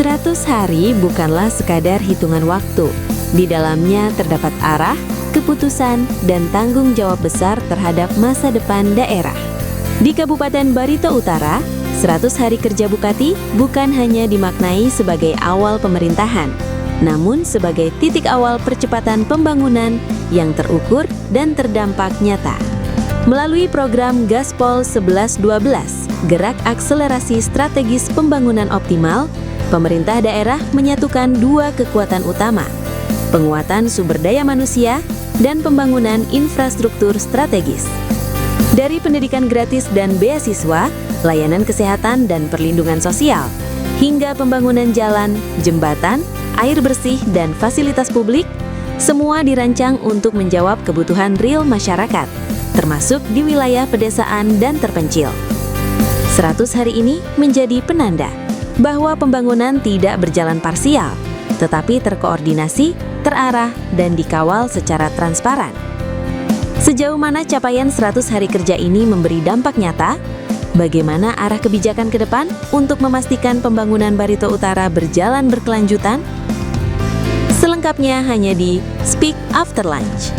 100 hari bukanlah sekadar hitungan waktu. Di dalamnya terdapat arah, keputusan, dan tanggung jawab besar terhadap masa depan daerah. Di Kabupaten Barito Utara, 100 hari kerja Bupati bukan hanya dimaknai sebagai awal pemerintahan, namun sebagai titik awal percepatan pembangunan yang terukur dan terdampak nyata. Melalui program Gaspol 11-12, Gerak Akselerasi Strategis Pembangunan Optimal, pemerintah daerah menyatukan dua kekuatan utama, penguatan sumber daya manusia dan pembangunan infrastruktur strategis. Dari pendidikan gratis dan beasiswa, layanan kesehatan dan perlindungan sosial, hingga pembangunan jalan, jembatan, air bersih, dan fasilitas publik, semua dirancang untuk menjawab kebutuhan real masyarakat, termasuk di wilayah pedesaan dan terpencil. 100 hari ini menjadi penanda bahwa pembangunan tidak berjalan parsial, tetapi terkoordinasi, terarah, dan dikawal secara transparan. Sejauh mana capaian 100 hari kerja ini memberi dampak nyata? Bagaimana arah kebijakan ke depan untuk memastikan pembangunan Barito Utara berjalan berkelanjutan? Selengkapnya hanya di Speak After Lunch.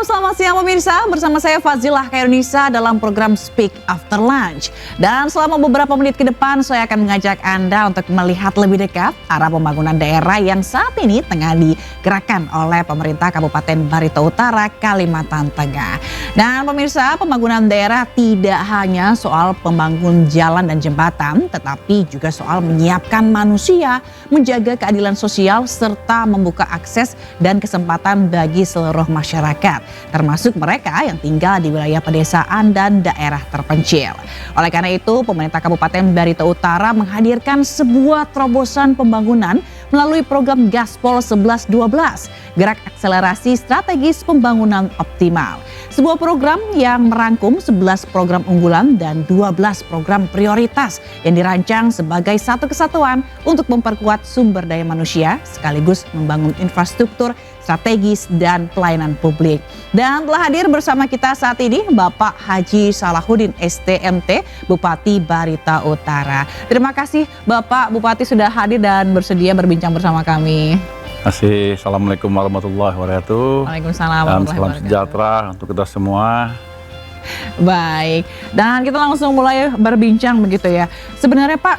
Selamat siang pemirsa, bersama saya Fazilah Khairunisa dalam program Speak After Lunch. Dan selama beberapa menit ke depan saya akan mengajak Anda untuk melihat lebih dekat arah pembangunan daerah yang saat ini tengah digerakkan oleh pemerintah Kabupaten Barito Utara, Kalimantan Tengah. Dan pemirsa, pembangunan daerah tidak hanya soal pembangun jalan dan jembatan, tetapi juga soal menyiapkan manusia, menjaga keadilan sosial, serta membuka akses dan kesempatan bagi seluruh masyarakat, termasuk mereka yang tinggal di wilayah pedesaan dan daerah terpencil. Oleh karena itu, pemerintah Kabupaten Barito Utara menghadirkan sebuah terobosan pembangunan melalui program Gaspol 11-12, Gerak Akselerasi Strategis Pembangunan Optimal. Sebuah program yang merangkum 11 program unggulan dan 12 program prioritas yang dirancang sebagai satu kesatuan untuk memperkuat sumber daya manusia sekaligus membangun infrastruktur strategis dan pelayanan publik. Dan telah hadir bersama kita saat ini Bapak Haji Salahuddin STMT, Bupati Barito Utara. Terima kasih Bapak Bupati sudah hadir dan bersedia berbincang bersama kami. Assalamualaikum warahmatullahi wabarakatuh. Waalaikumsalam warahmatullahi wabarakatuh. wabarakatuh. Salam sejahtera untuk kita semua. Baik, dan kita langsung mulai berbincang begitu ya. Sebenarnya Pak,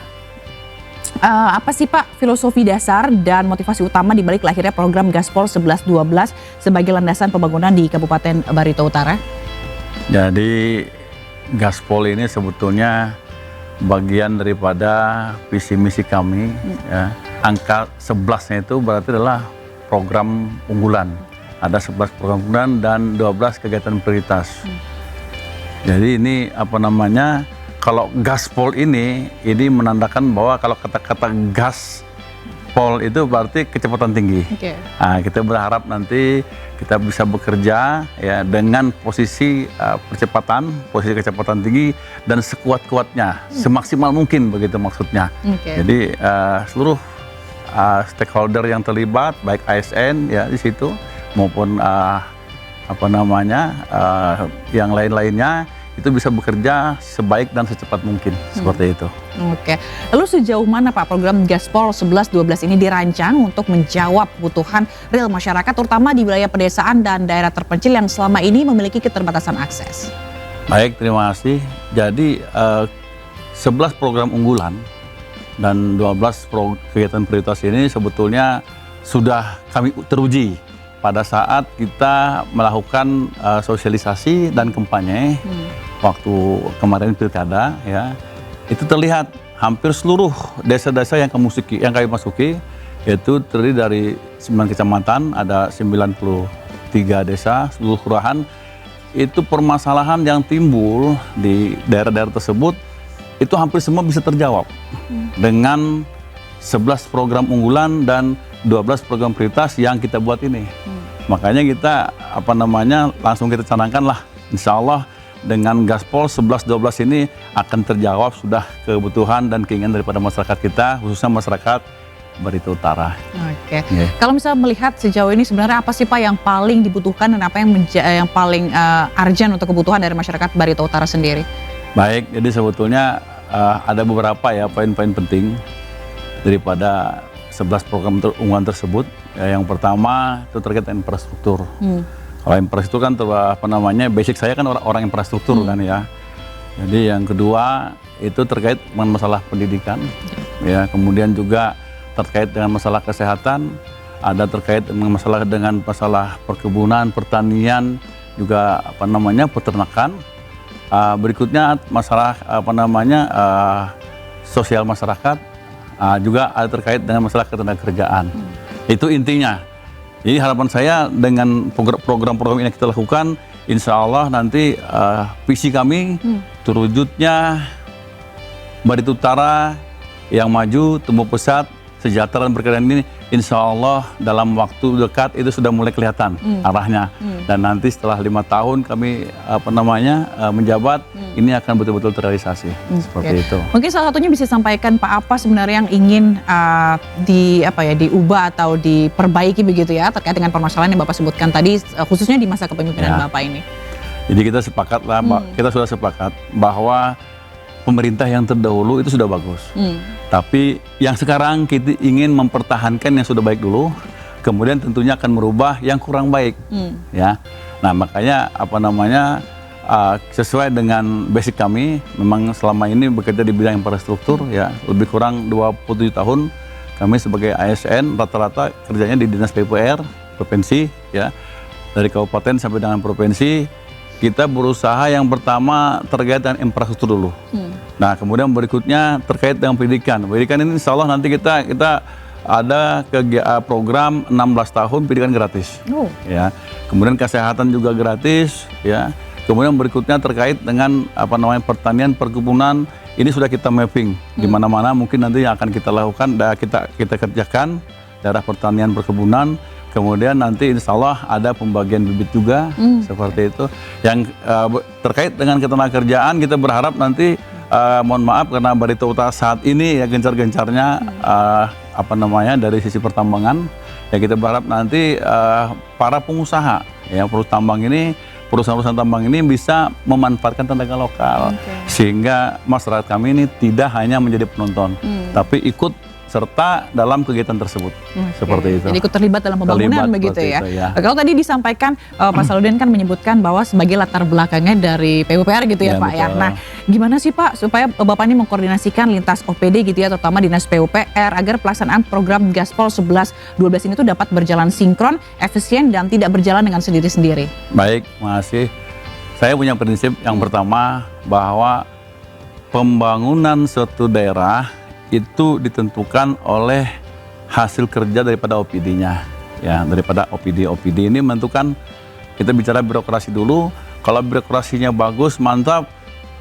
apa sih Pak filosofi dasar dan motivasi utama di balik lahirnya program Gaspol 11-12 sebagai landasan pembangunan di Kabupaten Barito Utara? Jadi Gaspol ini sebetulnya bagian daripada visi misi kami. Ya. Angka 11-nya itu berarti adalah program unggulan. Ada 11 program unggulan dan 12 kegiatan prioritas. Jadi ini kalau Gaspol ini menandakan bahwa kalau kata-kata gaspol itu berarti kecepatan tinggi. Okay. Nah, kita berharap nanti kita bisa bekerja ya dengan posisi posisi kecepatan tinggi dan sekuat-kuatnya, semaksimal mungkin begitu maksudnya. Okay. Jadi seluruh stakeholder yang terlibat, baik ASN ya di situ maupun yang lain-lainnya itu bisa bekerja sebaik dan secepat mungkin seperti itu. Oke. Lalu sejauh mana Pak program Gaspol 11-12 ini dirancang untuk menjawab kebutuhan real masyarakat terutama di wilayah pedesaan dan daerah terpencil yang selama ini memiliki keterbatasan akses? Baik, terima kasih. Jadi 11 program unggulan dan 12 kegiatan prioritas ini sebetulnya sudah kami teruji pada saat kita melakukan sosialisasi dan kampanye waktu kemarin pilkada ya. Itu terlihat hampir seluruh desa-desa yang kami masuki yaitu terdiri dari 9 kecamatan, ada 93 desa, seluruh kelurahan. Itu permasalahan yang timbul di daerah-daerah tersebut itu hampir semua bisa terjawab dengan 11 program unggulan dan 12 program prioritas yang kita buat ini. Makanya kita langsung kita canangkan lah, insya Allah dengan Gaspol 11-12 ini akan terjawab sudah kebutuhan dan keinginan daripada masyarakat kita, khususnya masyarakat Barito Utara. Oke. Yeah. Kalau misalnya melihat sejauh ini sebenarnya apa sih Pak yang paling dibutuhkan dan apa yang paling urgent untuk kebutuhan dari masyarakat Barito Utara sendiri? Baik, jadi sebetulnya ada beberapa ya poin-poin penting daripada 11 program unggulan tersebut. Ya, yang pertama itu terkait infrastruktur. Kalau infrastruktur kan basic saya kan orang infrastruktur kan ya. Jadi yang kedua itu terkait dengan masalah pendidikan, ya. Kemudian juga terkait dengan masalah kesehatan, ada terkait dengan masalah perkebunan, pertanian, juga peternakan. Berikutnya masalah sosial masyarakat, juga ada terkait dengan masalah ketenagakerjaan. Itu intinya. Jadi harapan saya dengan program-program ini kita lakukan, insya Allah nanti visi kami terwujudnya Barito Utara yang maju, tumbuh pesat, sejahtera dan berkeadilan ini, insya Allah dalam waktu dekat itu sudah mulai kelihatan arahnya. Dan nanti setelah 5 tahun kami menjabat, ini akan betul-betul terrealisasi seperti itu. Mungkin salah satunya bisa sampaikan Pak, apa sebenarnya yang ingin diubah atau diperbaiki begitu ya terkait dengan permasalahan yang Bapak sebutkan tadi, khususnya di masa kepemimpinan Bapak ini. Jadi kita sepakat lah, kita sudah sepakat bahwa pemerintah yang terdahulu itu sudah bagus. Tapi yang sekarang kita ingin mempertahankan yang sudah baik dulu, kemudian tentunya akan merubah yang kurang baik. Ya. Nah, makanya sesuai dengan basic kami, memang selama ini bekerja di bidang infrastruktur ya, lebih kurang 27 tahun kami sebagai ASN rata-rata kerjanya di Dinas PUPR provinsi ya. Dari kabupaten sampai dengan provinsi. Kita berusaha yang pertama terkait dengan infrastruktur dulu. Nah, kemudian berikutnya terkait dengan pendidikan. Pendidikan ini insya Allah nanti kita ada program 16 tahun pendidikan gratis. Ya. Kemudian kesehatan juga gratis. Ya. Kemudian berikutnya terkait dengan pertanian, perkebunan. Ini sudah kita mapping di mana-mana mungkin nanti yang akan kita lakukan, kita kerjakan daerah pertanian, perkebunan. Kemudian nanti insya Allah ada pembagian bibit juga seperti itu. Yang terkait dengan ketenagakerjaan kita berharap nanti mohon maaf karena Barito Utara saat ini ya gencar-gencarnya dari sisi pertambangan ya, kita berharap nanti para pengusaha ya perusahaan-perusahaan tambang ini bisa memanfaatkan tenaga lokal sehingga masyarakat kami ini tidak hanya menjadi penonton tapi ikut serta dalam kegiatan tersebut. Seperti itu. Jadi ikut terlibat dalam pembangunan begitu ya. Kalau tadi disampaikan Pak Saludin kan menyebutkan bahwa sebagai latar belakangnya dari PUPR gitu ya Pak betul. Ya. Nah, gimana sih Pak supaya Bapak ini mengkoordinasikan lintas OPD gitu ya, terutama Dinas PUPR agar pelaksanaan program Gaspol 11-12 ini tuh dapat berjalan sinkron, efisien dan tidak berjalan dengan sendiri-sendiri. Baik, makasih. Saya punya prinsip yang pertama bahwa pembangunan suatu daerah itu ditentukan oleh hasil kerja daripada OPD-nya, ya, daripada OPD ini menentukan. Kita bicara birokrasi dulu. Kalau birokrasinya bagus, mantap,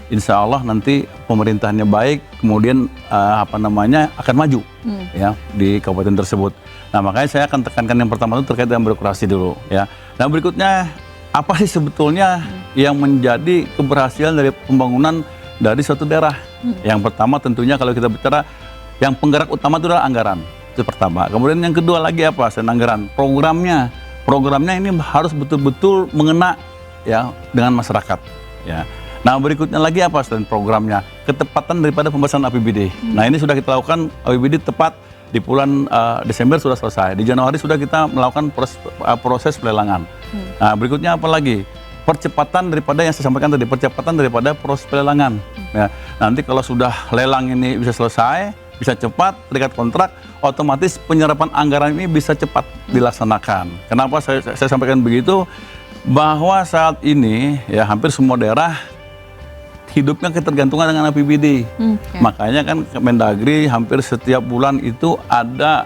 insya Allah nanti pemerintahnya baik, kemudian akan maju, ya, di kabupaten tersebut. Nah, makanya saya akan tekankan yang pertama itu terkait dengan birokrasi dulu, ya. Nah, berikutnya apa sih sebetulnya yang menjadi keberhasilan dari pembangunan dari suatu daerah? Yang pertama tentunya kalau kita bicara yang penggerak utama itu adalah anggaran. Itu pertama. Kemudian yang kedua lagi apa? Selain anggaran, programnya ini harus betul-betul mengena ya dengan masyarakat. Ya. Nah, berikutnya lagi apa selain programnya? Ketepatan daripada pembahasan APBD. Nah, ini sudah kita lakukan APBD tepat di bulan Desember sudah selesai. Di Januari sudah kita melakukan proses pelelangan. Nah, berikutnya apa lagi? Percepatan daripada yang saya sampaikan tadi, percepatan daripada proses pelelangan. Ya, nanti kalau sudah lelang ini bisa selesai, bisa cepat, terikat kontrak, otomatis penyerapan anggaran ini bisa cepat dilaksanakan. Kenapa saya sampaikan begitu? Bahwa saat ini ya hampir semua daerah hidupnya ketergantungan dengan APBD. Makanya kan Mendagri hampir setiap bulan itu ada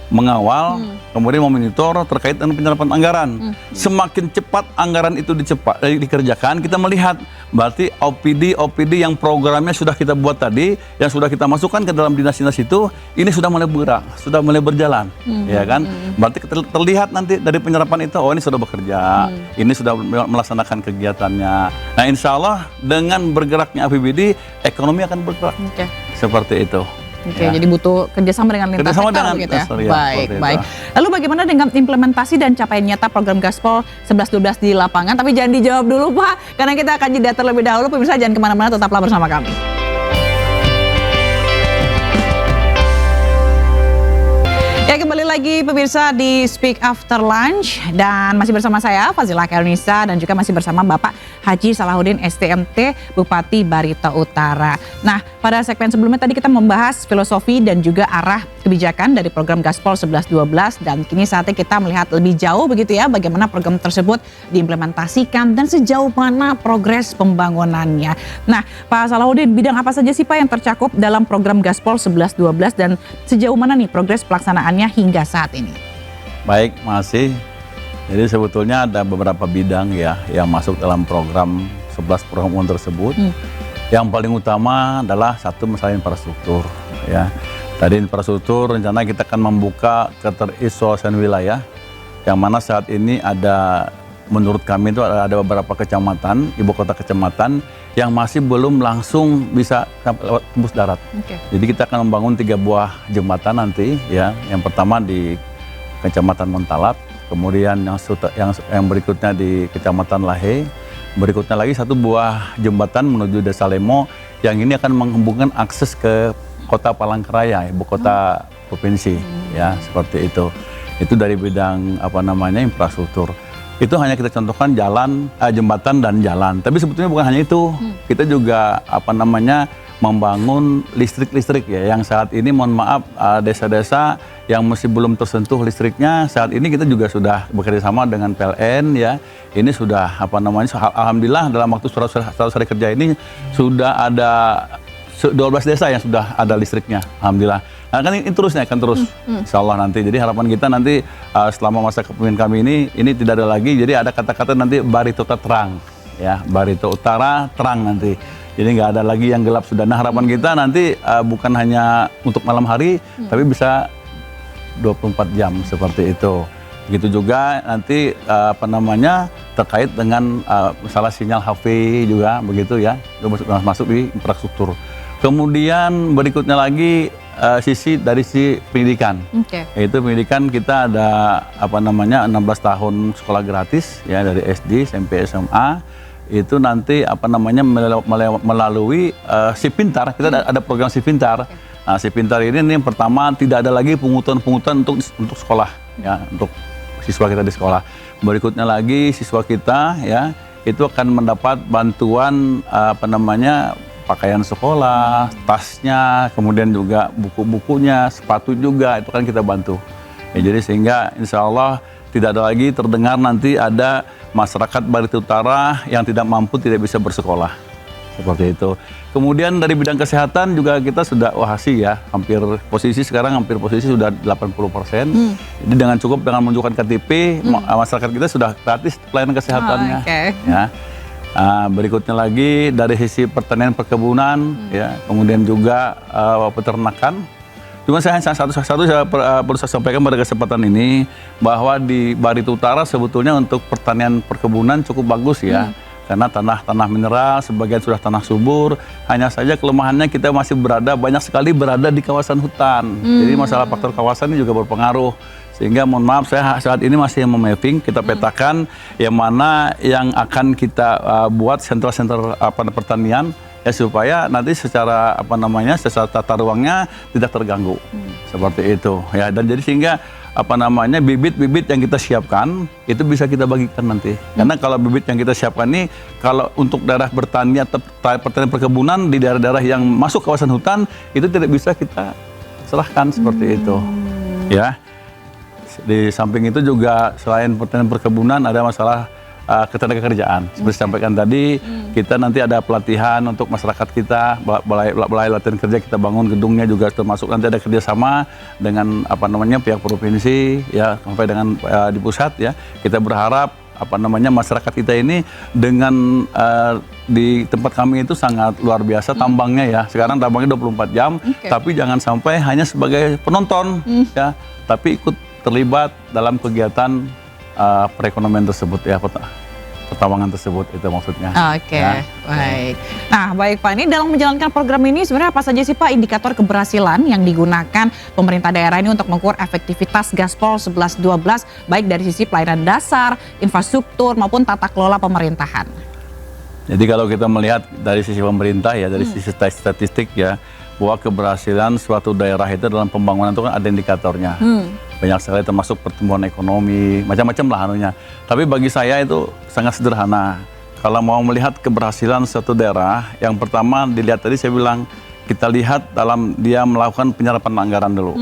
mengawal, kemudian memonitor terkait dengan penyerapan anggaran. Semakin cepat anggaran itu dikerjakan, kita melihat berarti OPD yang programnya sudah kita buat tadi, yang sudah kita masukkan ke dalam dinas-dinas itu, ini sudah mulai bergerak, sudah mulai berjalan, ya kan? Berarti terlihat nanti dari penyerapan itu, oh ini sudah bekerja, ini sudah melaksanakan kegiatannya. Nah, insya Allah dengan bergeraknya APBD, ekonomi akan bergerak, seperti itu. Oke, ya. Jadi butuh kerjasama dengan lintas sektor gitu ya. Baik. Lalu bagaimana dengan implementasi dan capaian nyata program Gaspol 11-12 di lapangan? Tapi jangan dijawab dulu Pak, karena kita akan jeda terlebih dahulu. Pemirsa jangan kemana-mana, tetaplah bersama kami. Ya, kembali lagi pemirsa di Speak After Lunch dan masih bersama saya Fazilah Khairunisa dan juga masih bersama Bapak Haji Salahuddin STMT Bupati Barito Utara. Nah, pada segmen sebelumnya tadi kita membahas filosofi dan juga arah kebijakan dari program Gaspol 11-12 dan kini saatnya kita melihat lebih jauh begitu ya bagaimana program tersebut diimplementasikan dan sejauh mana progres pembangunannya. Nah, Pak Salahuddin, bidang apa saja sih Pak yang tercakup dalam program Gaspol 11-12 dan sejauh mana nih progres pelaksanaannya hingga saat ini? Baik, masih. Jadi sebetulnya ada beberapa bidang ya yang masuk dalam program 11 program unggulan tersebut. Yang paling utama adalah satu masalah infrastruktur ya. Tadi infrastruktur rencana kita akan membuka keterisolasian wilayah yang mana saat ini ada, menurut kami itu ada beberapa kecamatan, ibu kota kecamatan yang masih belum langsung bisa lewat tembus darat. Jadi kita akan membangun 3 buah jembatan nanti ya. Yang pertama di Kecamatan Montalap, kemudian yang berikutnya di Kecamatan Lahe, berikutnya lagi 1 buah jembatan menuju Desa Lemo yang ini akan menghubungkan akses ke Kota Palangkaraya, ibu kota provinsi ya, seperti itu. Itu dari bidang infrastruktur. Itu hanya kita contohkan jalan, jembatan dan jalan. Tapi sebetulnya bukan hanya itu. Kita juga membangun listrik ya. Yang saat ini mohon maaf desa-desa yang masih belum tersentuh listriknya, saat ini kita juga sudah bekerja sama dengan PLN ya. Ini sudah alhamdulillah dalam waktu 100 hari kerja ini sudah ada 12 desa yang sudah ada listriknya, alhamdulillah. Nah, kan ini terusnya akan terus, insya Allah nanti. Jadi harapan kita nanti selama masa kepemimpinan kami ini tidak ada lagi. Jadi ada kata-kata nanti Barito terang, ya Barito Utara terang nanti. Jadi nggak ada lagi yang gelap sudah. Nah, harapan kita nanti bukan hanya untuk malam hari, tapi bisa 24 jam seperti itu. Begitu juga nanti terkait dengan masalah sinyal HP juga begitu ya, masuk di infrastruktur. Kemudian berikutnya lagi dari sisi pendidikan. Yaitu pendidikan kita ada 16 tahun sekolah gratis ya dari SD sampai SMA. Itu nanti melalui Si Pintar, kita ada program Si Pintar. Nah, Si Pintar ini yang pertama tidak ada lagi pungutan untuk sekolah ya, untuk siswa kita di sekolah. Berikutnya lagi siswa kita ya itu akan mendapat bantuan pakaian sekolah, tasnya, kemudian juga buku-bukunya, sepatu juga itu kan kita bantu. Ya, jadi sehingga insya Allah tidak ada lagi terdengar nanti ada masyarakat Barito Utara yang tidak mampu tidak bisa bersekolah. Seperti itu. Kemudian dari bidang kesehatan juga kita sudah hampir posisi sudah 80%. Jadi dengan menunjukkan KTP, masyarakat kita sudah gratis pelayanan kesehatannya. Ya. Berikutnya lagi dari sisi pertanian perkebunan, ya, kemudian juga peternakan. Cuma saya perlu sampaikan pada kesempatan ini bahwa di Barito Utara sebetulnya untuk pertanian perkebunan cukup bagus ya. Karena tanah mineral, sebagian sudah tanah subur. Hanya saja kelemahannya kita masih banyak sekali berada di kawasan hutan. Jadi masalah faktor kawasan ini juga berpengaruh. Sehingga mohon maaf saya saat ini masih memapping, kita petakan yang mana yang akan kita buat sentra-sentra pertanian ya supaya nanti secara secara tata ruangnya tidak terganggu. Seperti itu ya. Dan jadi sehingga bibit-bibit yang kita siapkan itu bisa kita bagikan nanti. Karena kalau bibit yang kita siapkan ini kalau untuk daerah bertani atau pertanian perkebunan di daerah-daerah yang masuk kawasan hutan itu tidak bisa kita serahkan seperti itu. Ya. Di samping itu juga selain pertanian perkebunan ada masalah ketenagakerjaan. Seperti disampaikan tadi, kita nanti ada pelatihan untuk masyarakat kita, balai latihan kerja kita bangun gedungnya juga termasuk nanti ada kerjasama dengan pihak provinsi ya sampai dengan di pusat ya. Kita berharap masyarakat kita ini dengan di tempat kami itu sangat luar biasa tambangnya ya. Sekarang tambangnya 24 jam, tapi jangan sampai hanya sebagai penonton ya, tapi ikut terlibat dalam kegiatan perekonomian tersebut ya, pertambangan tersebut itu maksudnya. Oke, baik. Nah, baik Pak, ini dalam menjalankan program ini sebenarnya apa saja sih Pak indikator keberhasilan yang digunakan pemerintah daerah ini untuk mengukur efektivitas Gaspol 11-12 baik dari sisi pelayanan dasar, infrastruktur maupun tata kelola pemerintahan? Jadi kalau kita melihat dari sisi pemerintah ya, dari sisi statistik ya, bahwa keberhasilan suatu daerah itu dalam pembangunan itu kan ada indikatornya. Banyak sekali termasuk pertumbuhan ekonomi, macam-macam lah anunya. Tapi bagi saya itu sangat sederhana. Kalau mau melihat keberhasilan suatu daerah, yang pertama dilihat tadi saya bilang, kita lihat dalam dia melakukan penyerapan anggaran dulu.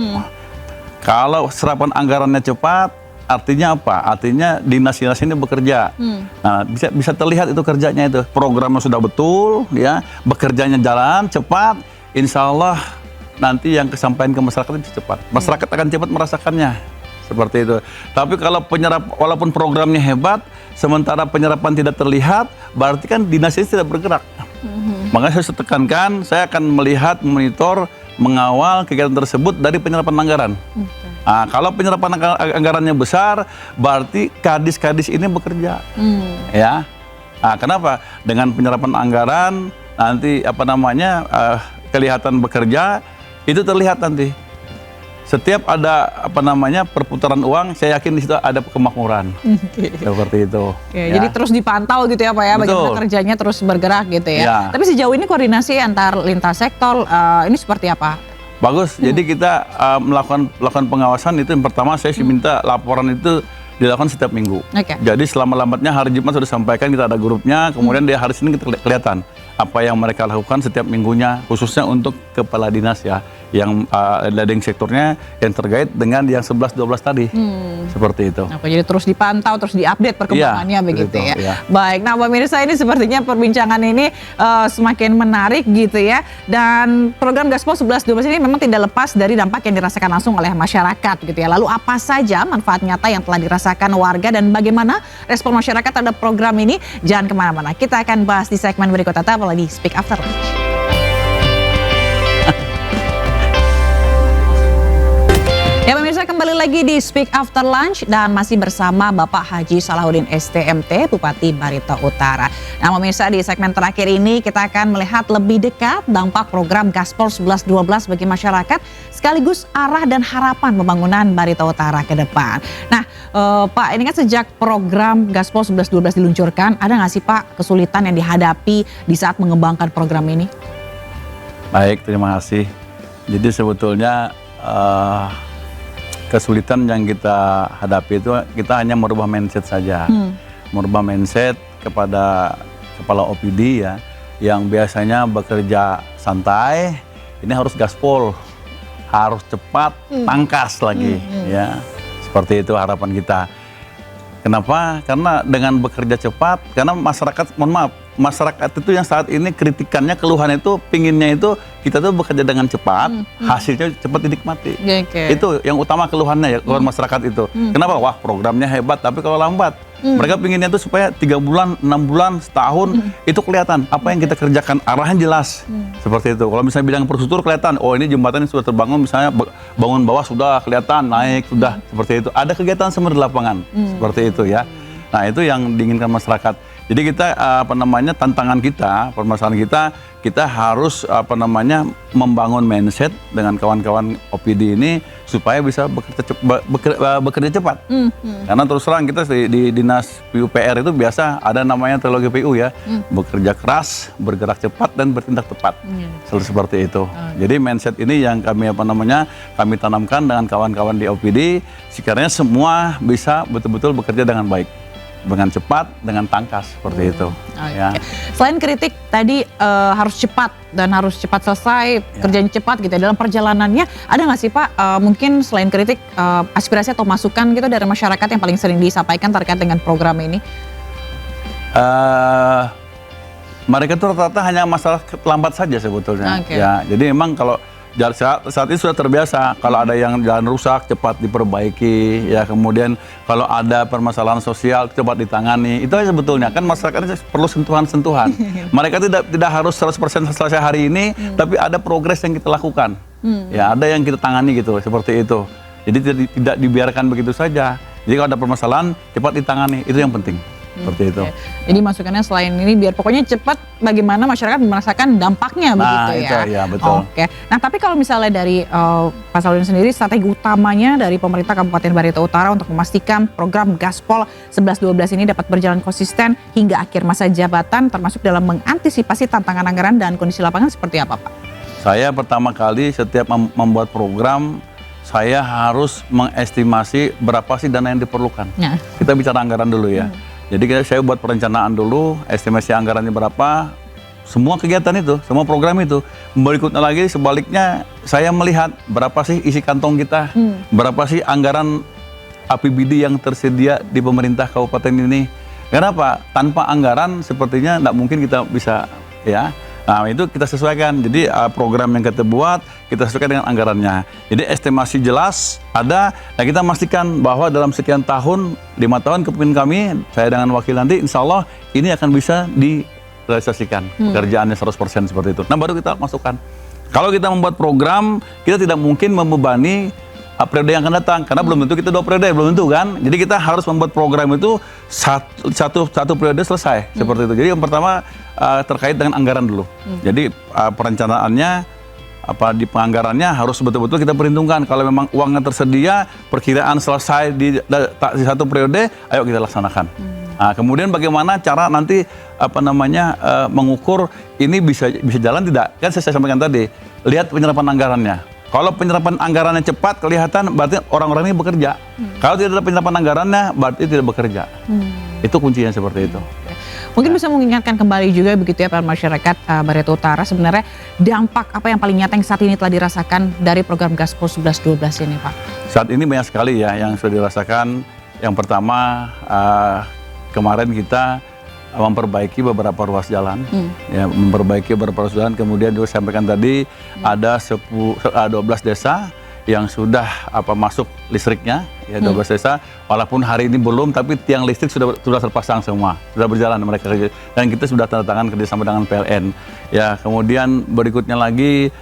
Kalau serapan anggarannya cepat, artinya apa? Artinya dinas-dinas ini bekerja. Nah, bisa terlihat itu kerjanya itu. Programnya sudah betul, ya, bekerjanya jalan cepat. Insya Allah nanti yang kesampaian ke masyarakat bisa cepat. Masyarakat akan cepat merasakannya. Seperti itu. Tapi kalau walaupun programnya hebat, sementara penyerapan tidak terlihat, berarti kan dinas ini tidak bergerak. Makanya saya tekankan, saya akan melihat, memonitor, mengawal kegiatan tersebut dari penyerapan anggaran. Nah, kalau penyerapan anggarannya besar, berarti kadis-kadis ini bekerja. Ya. Nah, kenapa? Dengan penyerapan anggaran, nanti kelihatan bekerja, itu terlihat nanti. Setiap ada perputaran uang, saya yakin di situ ada kemakmuran. Seperti itu. Ya. Jadi terus dipantau gitu ya Pak ya, bagaimana kerjanya terus bergerak gitu ya. Tapi sejauh ini koordinasi antar lintas sektor ini seperti apa? Bagus. Jadi kita melakukan pengawasan itu yang pertama saya minta laporan itu dilakukan setiap minggu. Jadi selama lambatnya hari Jumat sudah disampaikan, kita ada grupnya, kemudian di hari Senin kita kelihatan apa yang mereka lakukan setiap minggunya, khususnya untuk kepala dinas ya, yang leading sektornya yang terkait dengan yang 11-12 tadi. Seperti itu. Oke, jadi terus dipantau, terus diupdate perkembangannya begitu ya. Baik, nah pemirsa, ini sepertinya perbincangan ini semakin menarik gitu ya. Dan program Gaspol 11-12 ini memang tidak lepas dari dampak yang dirasakan langsung oleh masyarakat gitu ya. Lalu apa saja manfaat nyata yang telah dirasakan warga dan bagaimana respon masyarakat terhadap program ini? Jangan kemana-mana, kita akan bahas di segmen berikut tetap lagi Speak After Lunch. Ya pemirsa, kembali lagi di Speak After Lunch dan masih bersama Bapak Haji Salahuddin STMT, Bupati Barito Utara. Nah pemirsa, di segmen terakhir ini kita akan melihat lebih dekat dampak program Gaspol 11-12 bagi masyarakat, sekaligus arah dan harapan pembangunan Barito Utara ke depan. Nah Pak, ini kan sejak program Gaspol 11-12 diluncurkan, ada nggak sih Pak kesulitan yang dihadapi di saat mengembangkan program ini? Baik, terima kasih. Jadi sebetulnya kesulitan yang kita hadapi itu kita hanya merubah mindset saja. Merubah mindset kepada kepala OPD ya, yang biasanya bekerja santai, ini harus gaspol, harus cepat, tangkas lagi ya. Seperti itu harapan kita. Kenapa? Karena dengan bekerja cepat, karena masyarakat, mohon maaf, masyarakat itu yang saat ini kritikannya, keluhan itu, pinginnya itu kita tuh bekerja dengan cepat, hasilnya cepat dinikmati. Itu yang utama keluhannya ya, keluhan masyarakat itu. Kenapa? Wah programnya hebat, tapi kalau lambat. Mereka pinginnya itu supaya 3 bulan, 6 bulan, setahun, itu kelihatan apa yang kita kerjakan, arahnya jelas. Seperti itu. Kalau misalnya bidang infrastruktur kelihatan, oh ini jembatan ini sudah terbangun, misalnya bangun bawah sudah kelihatan, naik, sudah. Seperti itu. Ada kegiatan semua di lapangan. Seperti itu ya. Nah itu yang diinginkan masyarakat. Jadi kita tantangan kita, permasalahan kita harus membangun mindset dengan kawan-kawan OPD ini supaya bisa bekerja cepat. Karena terus terang kita di dinas PUPR itu biasa ada namanya trilogi PU ya, bekerja keras, bergerak cepat dan bertindak tepat. Seperti itu. Jadi mindset ini yang kami tanamkan dengan kawan-kawan di OPD, sekiranya semua bisa betul-betul bekerja dengan baik, dengan cepat, dengan tangkas, seperti itu. Ya. Selain kritik tadi harus cepat dan harus cepat selesai, kerjanya cepat gitu. Dalam perjalanannya ada nggak sih Pak, mungkin selain kritik, aspirasi atau masukan gitu dari masyarakat yang paling sering disampaikan terkait dengan program ini? Mereka itu rata-rata hanya masalah lambat saja sebetulnya. Ya, jadi memang kalau saat ini sudah terbiasa kalau ada yang jalan rusak cepat diperbaiki ya, kemudian kalau ada permasalahan sosial cepat ditangani. Itu aja sebetulnya, kan masyarakat ini perlu sentuhan-sentuhan. Mereka tidak harus 100% selesai hari ini, tapi ada progres yang kita lakukan. Ya, ada yang kita tangani gitu, seperti itu. Jadi tidak dibiarkan begitu saja. Jadi kalau ada permasalahan cepat ditangani, itu yang penting. Seperti itu. Jadi masukannya selain ini biar pokoknya cepat, bagaimana masyarakat merasakan dampaknya begitu ya. Itu, ya betul. Nah tapi kalau misalnya dari Pak Salahuddin sendiri, strategi utamanya dari pemerintah Kabupaten Barito Utara untuk memastikan program Gaspol 11-12 ini dapat berjalan konsisten hingga akhir masa jabatan, termasuk dalam mengantisipasi tantangan anggaran dan kondisi lapangan seperti apa Pak? Saya pertama kali setiap membuat program, saya harus mengestimasi berapa sih dana yang diperlukan. Nah. Kita bicara anggaran dulu ya. Jadi saya buat perencanaan dulu, estimasi anggarannya berapa, semua kegiatan itu, semua program itu. Berikutnya lagi sebaliknya, saya melihat berapa sih isi kantong kita, berapa sih anggaran APBD yang tersedia di pemerintah kabupaten ini. Kenapa? Tanpa anggaran sepertinya tidak mungkin kita bisa ya. Nah itu kita sesuaikan, jadi program yang kita buat, kita sesuaikan dengan anggarannya. Jadi estimasi jelas ada, nah kita memastikan bahwa dalam sekian tahun, 5 tahun kepemimpinan kami, saya dengan wakil nanti, insya Allah ini akan bisa direalisasikan, pekerjaannya 100% seperti itu. Nah baru kita masukkan. Kalau kita membuat program, kita tidak mungkin membebani periode yang akan datang, karena belum tentu kita 2 periode, belum tentu kan. Jadi kita harus membuat program itu satu periode selesai, seperti itu. Jadi yang pertama terkait dengan anggaran dulu. Jadi perencanaannya, di penganggarannya harus betul-betul kita perhitungkan. Kalau memang uangnya tersedia, perkiraan selesai di satu periode, ayo kita laksanakan. Nah, kemudian bagaimana cara nanti mengukur ini bisa jalan tidak? Kan saya sampaikan tadi, lihat penyerapan anggarannya. Kalau penyerapan anggarannya cepat, kelihatan berarti orang-orang ini bekerja. Kalau tidak ada penyerapan anggarannya, berarti tidak bekerja. Itu kuncinya seperti itu. Mungkin bisa mengingatkan kembali juga begitu ya para masyarakat Barito Utara, sebenarnya dampak apa yang paling nyata yang saat ini telah dirasakan dari program Gaspol 11-12 ini, Pak? Saat ini banyak sekali ya yang sudah dirasakan. Yang pertama, kemarin kita memperbaiki beberapa ruas jalan, ya, memperbaiki beberapa ruas jalan. Kemudian juga sampaikan tadi ada 12 desa yang sudah masuk listriknya, ya 12 desa. Walaupun hari ini belum, tapi tiang listrik sudah terpasang semua, sudah berjalan mereka. Dan kita sudah tanda tangan kerjasama dengan PLN. Ya, kemudian berikutnya lagi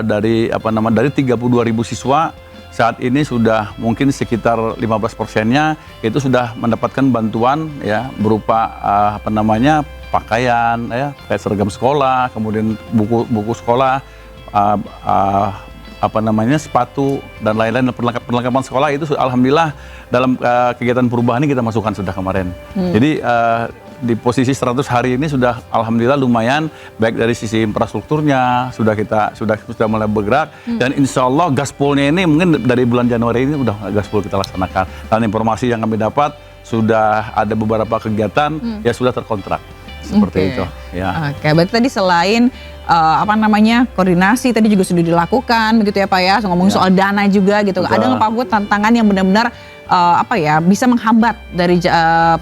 dari 32.000 siswa. Saat ini sudah mungkin sekitar 15%-nya itu sudah mendapatkan bantuan ya berupa pakaian ya, kayak seragam sekolah, kemudian buku sekolah, sepatu dan lain-lain perlengkapan sekolah itu alhamdulillah dalam kegiatan perubahan ini kita masukkan sudah kemarin. Jadi di posisi 100 hari ini sudah alhamdulillah lumayan, baik dari sisi infrastrukturnya sudah mulai bergerak, dan insya Allah gaspolnya ini mungkin dari bulan Januari ini udah gaspol kita laksanakan. Dan informasi yang kami dapat sudah ada beberapa kegiatan ya sudah terkontrak seperti itu ya. Oke, berarti tadi selain koordinasi tadi juga sudah dilakukan begitu ya Pak ya, ngomongin soal dana juga gitu. Betul. Ada nggak Pak Bud tantangan yang benar-benar bisa menghambat dari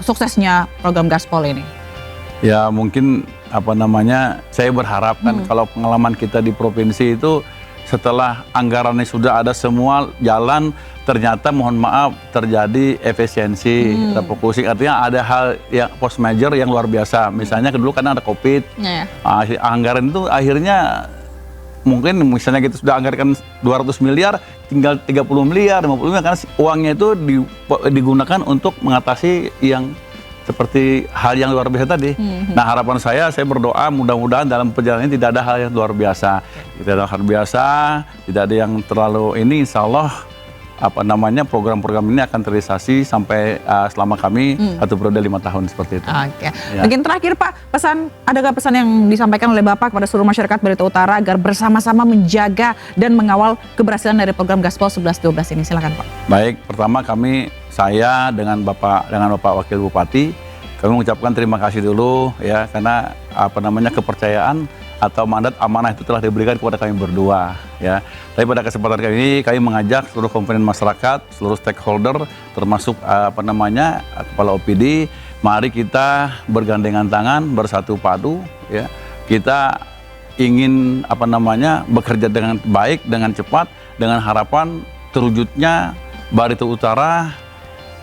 suksesnya program Gaspol ini? Ya mungkin saya berharap kan kalau pengalaman kita di provinsi itu setelah anggarannya sudah ada semua jalan, ternyata mohon maaf terjadi efisiensi, refocusing, artinya ada hal yang post major yang luar biasa. Misalnya dulu karena ada COVID, anggaran itu akhirnya mungkin misalnya kita sudah anggarkan 200 miliar, tinggal 30 miliar, 50 miliar, karena uangnya itu digunakan untuk mengatasi yang seperti hal yang luar biasa tadi. Nah harapan saya berdoa mudah-mudahan dalam perjalanan ini tidak ada hal yang luar biasa. Tidak ada hal biasa, tidak ada yang terlalu ini, insya Allah program-program ini akan terrealisasi sampai selama kami satu periode 5 tahun seperti itu. Oke. Ya. Mungkin terakhir Pak, adakah pesan yang disampaikan oleh Bapak kepada seluruh masyarakat Barito Utara agar bersama-sama menjaga dan mengawal keberhasilan dari program Gaspol 11-12 ini? Silakan Pak. Baik, pertama saya dengan Bapak Wakil Bupati, kami mengucapkan terima kasih dulu ya, karena kepercayaan atau mandat amanah itu telah diberikan kepada kami berdua ya. Tapi pada kesempatan kali ini kami mengajak seluruh komponen masyarakat, seluruh stakeholder termasuk kepala OPD, mari kita bergandengan tangan, bersatu padu ya. Kita ingin bekerja dengan baik, dengan cepat, dengan harapan terwujudnya Barito Utara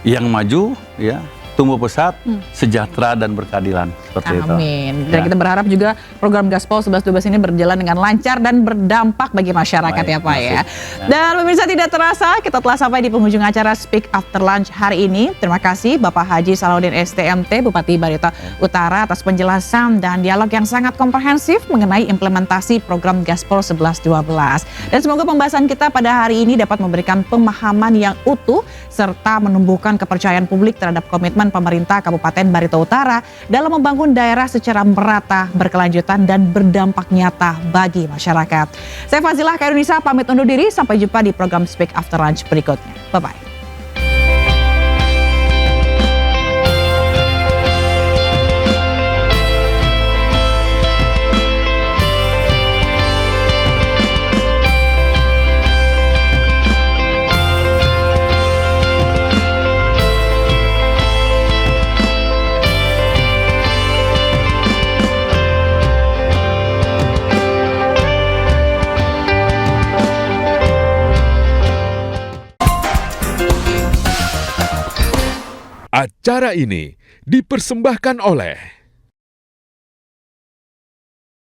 yang maju ya, tumbuh pesat, sejahtera dan berkeadilan seperti itu. Amin. Dan kita berharap juga program Gaspol 11-12 ini berjalan dengan lancar dan berdampak bagi masyarakat. Baik, ya Pak ya. Dan pemirsa, tidak terasa kita telah sampai di penghujung acara Speak After Lunch hari ini. Terima kasih Bapak Haji Salahuddin STMT, Bupati Barito Utara, atas penjelasan dan dialog yang sangat komprehensif mengenai implementasi program Gaspol 11-12. Dan semoga pembahasan kita pada hari ini dapat memberikan pemahaman yang utuh serta menumbuhkan kepercayaan publik terhadap komitmen pemerintah Kabupaten Barito Utara dalam membangun membangun daerah secara merata, berkelanjutan, dan berdampak nyata bagi masyarakat. Saya Fazilah Khairunisa pamit undur diri, sampai jumpa di program Speak After Lunch berikutnya. Bye-bye. Acara ini dipersembahkan oleh